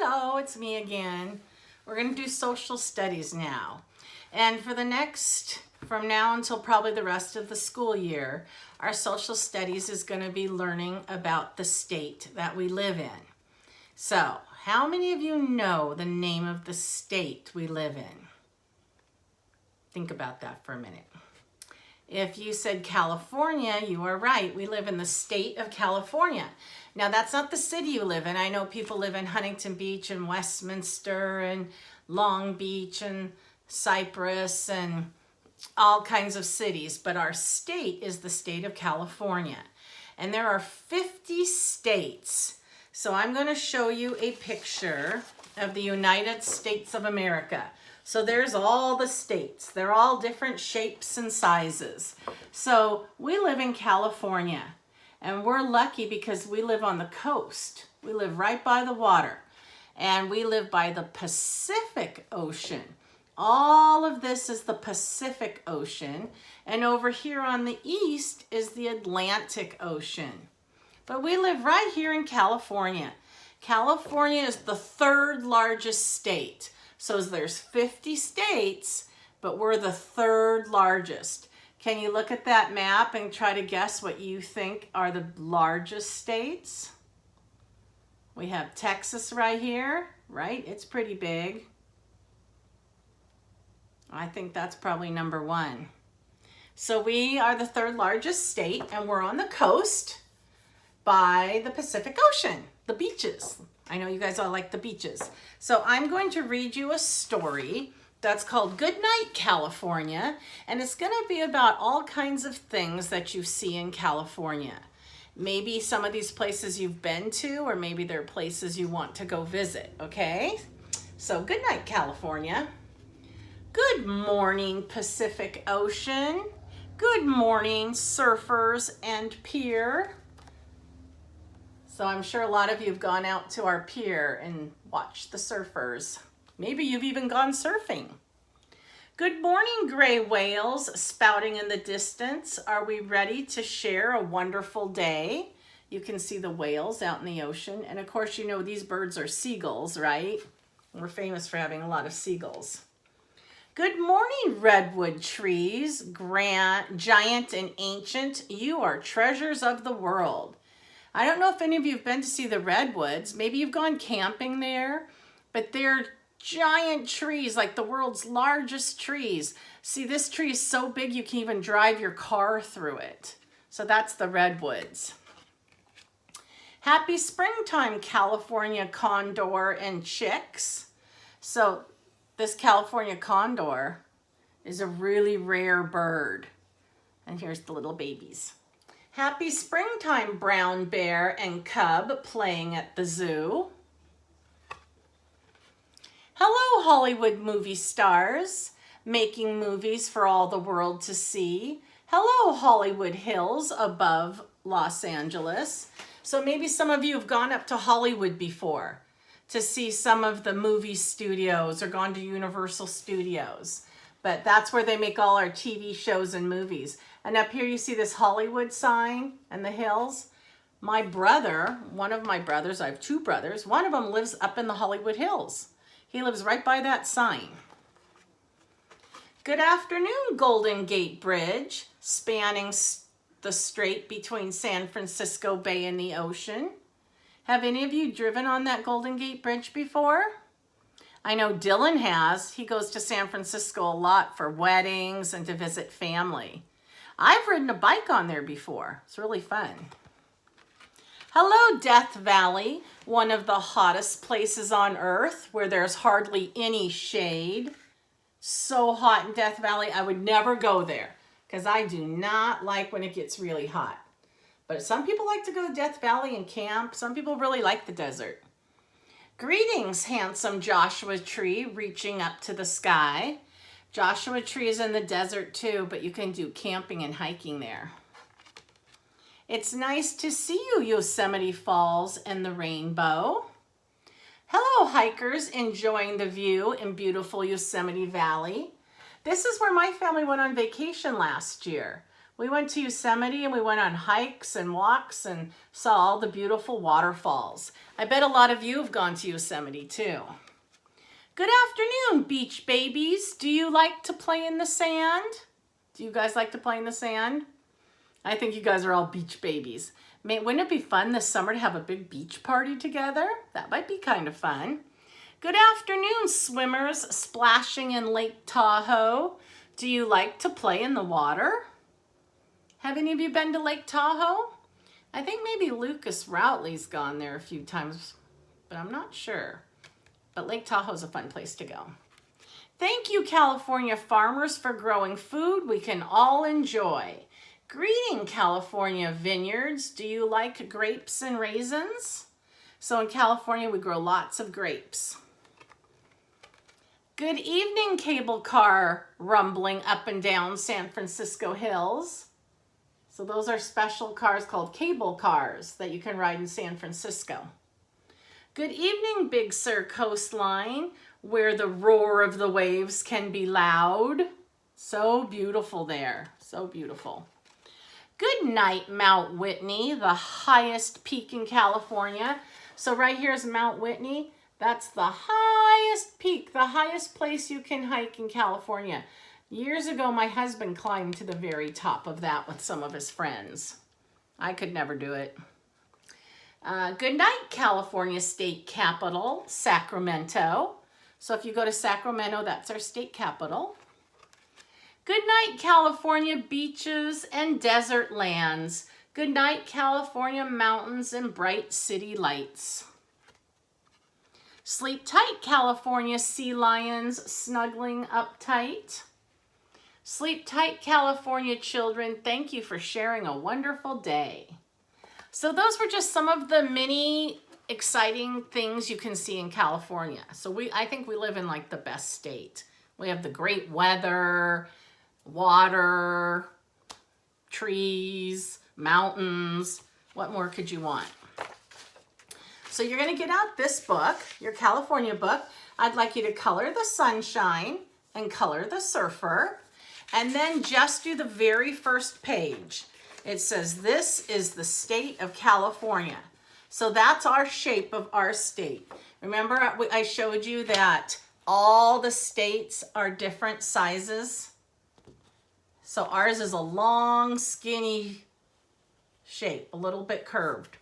Hello, it's me again. We're going to do social studies now. And for the next, from now until probably the rest of the school year, our social studies is going to be learning about the state that we live in. So, how many of you know the name of the state we live in? Think about that for a minute. If you said California, you are right. We live in the state of California. Now, that's not the city you live in. I know people live in Huntington Beach and Westminster and Long Beach and Cypress and all kinds of cities, but our state is the state of California. And there are 50 states. So I'm going to show you a picture of the United States of America. So there's all the states. They're all different shapes and sizes. So we live in California, and we're lucky because we live on the coast. We live right by the water, and we live by the Pacific Ocean. All of this is the Pacific Ocean, and over here on the east is the Atlantic Ocean. But we live right here in California. California is the third largest state. So there's 50 states, but we're the third largest. Can you look at that map and try to guess what you think are the largest states? We have Texas right here, right? It's pretty big. I think that's probably number one. So we are the third largest state, and we're on the coast by the Pacific Ocean, the beaches. I know you guys all like the beaches. So I'm going to read you a story that's called Good Night, California, and it's going to be about all kinds of things that you see in California. Maybe some of these places you've been to, or maybe they're places you want to go visit, okay? So good night, California. Good morning, Pacific Ocean. Good morning, surfers and pier. So I'm sure a lot of you have gone out to our pier and watched the surfers. Maybe you've even gone surfing. Good morning, gray whales spouting in the distance. Are we ready to share a wonderful day? You can see the whales out in the ocean. And of course, you know these birds are seagulls, right? We're famous for having a lot of seagulls. Good morning, redwood trees, giant and ancient. You are treasures of the world. I don't know if any of you have been to see the redwoods. Maybe you've gone camping there, but they're giant trees, like the world's largest trees. See, this tree is so big you can even drive your car through it. So that's the redwoods. Happy springtime, California condor and chicks. So this California condor is a really rare bird. And here's the little babies. Happy springtime, brown bear and cub playing at the zoo. Hello, Hollywood movie stars, making movies for all the world to see. Hello, Hollywood Hills above Los Angeles. So maybe some of you have gone up to Hollywood before to see some of the movie studios or gone to Universal Studios. But that's where they make all our TV shows and movies. And up here you see this Hollywood sign and the hills. My brother, one of my brothers, I have two brothers, one of them lives up in the Hollywood Hills. He lives right by that sign. Good afternoon, Golden Gate Bridge, spanning the strait between San Francisco Bay and the ocean. Have any of you driven on that Golden Gate Bridge before? I know Dylan has. He goes to San Francisco a lot for weddings and to visit family. I've ridden a bike on there before. It's really fun. Hello, Death Valley, one of the hottest places on earth where there's hardly any shade. So hot in Death Valley, I would never go there because I do not like when it gets really hot. But some people like to go to Death Valley and camp. Some people really like the desert. Greetings, handsome Joshua Tree reaching up to the sky. Joshua Tree is in the desert too, but you can do camping and hiking there. It's nice to see you, Yosemite Falls and the rainbow. Hello, hikers enjoying the view in beautiful Yosemite Valley. This is where my family went on vacation last year. We went to Yosemite and we went on hikes and walks and saw all the beautiful waterfalls. I bet a lot of you have gone to Yosemite too. Good afternoon, beach babies. Do you like to play in the sand? Do you guys like to play in the sand? I think you guys are all beach babies. Wouldn't it be fun this summer to have a big beach party together? That might be kind of fun. Good afternoon, swimmers splashing in Lake Tahoe. Do you like to play in the water? Have any of you been to Lake Tahoe? I think maybe Lucas Routley's gone there a few times, but I'm not sure. But Lake Tahoe's a fun place to go. Thank you, California farmers, for growing food we can all enjoy. Greeting, California vineyards. Do you like grapes and raisins? So in California, we grow lots of grapes. Good evening, cable car rumbling up and down San Francisco hills. So those are special cars called cable cars that you can ride in San Francisco. Good evening, Big Sur coastline, where the roar of the waves can be loud. So beautiful there, so beautiful. Good night, Mount Whitney, the highest peak in California. So right here is Mount Whitney. That's the highest peak, the highest place you can hike in California. Years ago, my husband climbed to the very top of that with some of his friends. I could never do it. Good night, California state capital, Sacramento. So if you go to Sacramento, that's our state capital. Good night, California beaches and desert lands. Good night, California mountains and bright city lights. Sleep tight, California sea lions snuggling up tight. Sleep tight, California children. Thank you for sharing a wonderful day. So those were just some of the many exciting things you can see in California. So I think we live in like the best state. We have the great weather, water, trees, mountains. What more could you want? So you're going to get out this book, your California book. I'd like you to color the sunshine and color the surfer. And then just do the very first page. It says, this is the state of California. So that's our shape of our state. Remember I showed you that all the states are different sizes? So ours is a long, skinny shape, a little bit curved.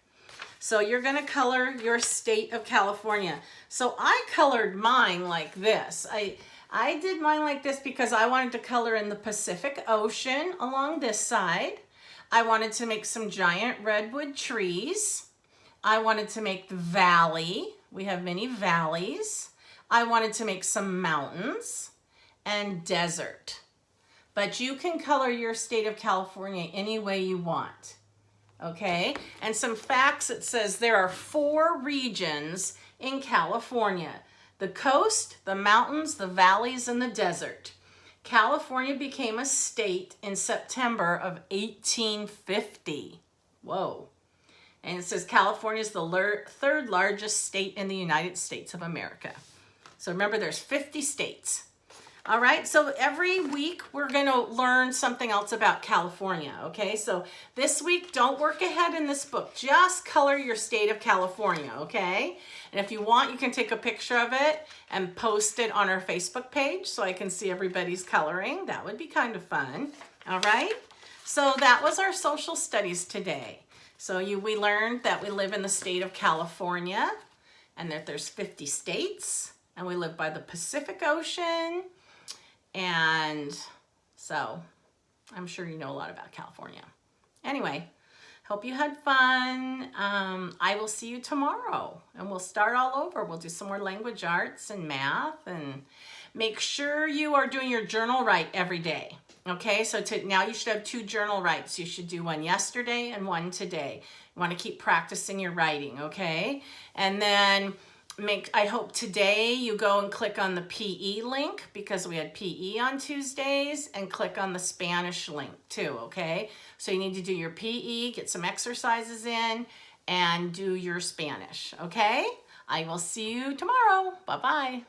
So you're gonna color your state of California. So I colored mine like this. I did mine like this because I wanted to color in the Pacific Ocean along this side. I wanted to make some giant redwood trees. I wanted to make the valley. We have many valleys. I wanted to make some mountains and desert. But you can color your state of California any way you want. Okay? And some facts, it says there are 4 regions in California: the coast, the mountains, the valleys, and the desert. California became a state in September of 1850. Whoa. And it says California is the third largest state in the United States of America. So remember, there's 50 states. All right, so every week we're going to learn something else about California, okay? So this week, don't work ahead in this book. Just color your state of California, okay? And if you want, you can take a picture of it and post it on our Facebook page so I can see everybody's coloring. That would be kind of fun, all right? So that was our social studies today. So we learned that we live in the state of California and that there's 50 states and we live by the Pacific Ocean. And so I'm sure you know a lot about California. Anyway, hope you had fun. I will see you tomorrow and we'll start all over. We'll do some more language arts and math, and make sure you are doing your journal write every day. Okay, so now you should have 2 journal writes. You should do one yesterday and one today. You want to keep practicing your writing, okay? And then I hope today you go and click on the PE link, because we had PE on Tuesdays, and click on the Spanish link too, okay? So you need to do your PE, get some exercises in, and do your Spanish, okay? I will see you tomorrow. Bye-bye.